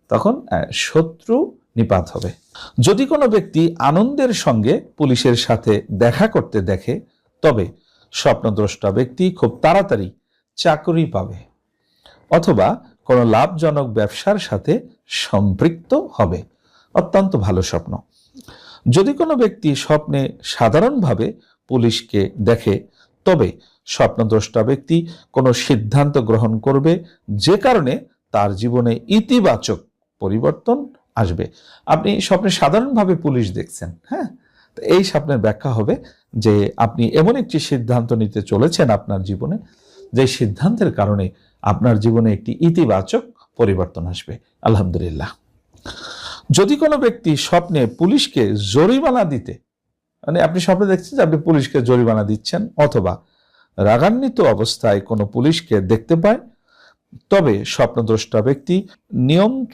তখন শত্রু নিপাত হবে। যদি কোনো ব্যক্তি আনন্দের সঙ্গে পুলিশের সাথে দেখা করতে দেখে, তবে স্বপ্নদ্রষ্টা ব্যক্তি খুব তাড়াতাড়ি চাকরি পাবে অথবা কোনো লাভজনক ব্যবসার সাথে সম্পৃক্ত হবে। অত্যন্ত ভালো স্বপ্ন। যদি কোনো ব্যক্তি স্বপ্নে সাধারণভাবে পুলিশকে দেখে, তবে স্বপ্নদ্রষ্টা ব্যক্তি কোনো সিদ্ধান্ত গ্রহণ করবে, যে কারণে তার জীবনে ইতিবাচক পরিবর্তন আসবে। আপনি স্বপ্নে সাধারণভাবে পুলিশ দেখছেন, হ্যাঁ, তো এই স্বপ্নের ব্যাখ্যা হবে যে আপনি এমন একটি সিদ্ধান্ত নিতে চলেছেন আপনার জীবনে, যে সিদ্ধান্তের কারণে আপনার জীবনে একটি ইতিবাচক পরিবর্তন আসবে। আলহামদুলিল্লাহ। যদি কোনো ব্যক্তি স্বপ্নে পুলিশকে জরিমানা দিতে, মানে আপনি স্বপ্নে দেখছেন যে আপনি পুলিশকে জরিমানা দিচ্ছেন, অথবা রাগান্বিত অবস্থায় কোনো পুলিশকে দেখতে পায়, তবে স্বপ্নদ্রষ্টা ব্যক্তি নিয়ম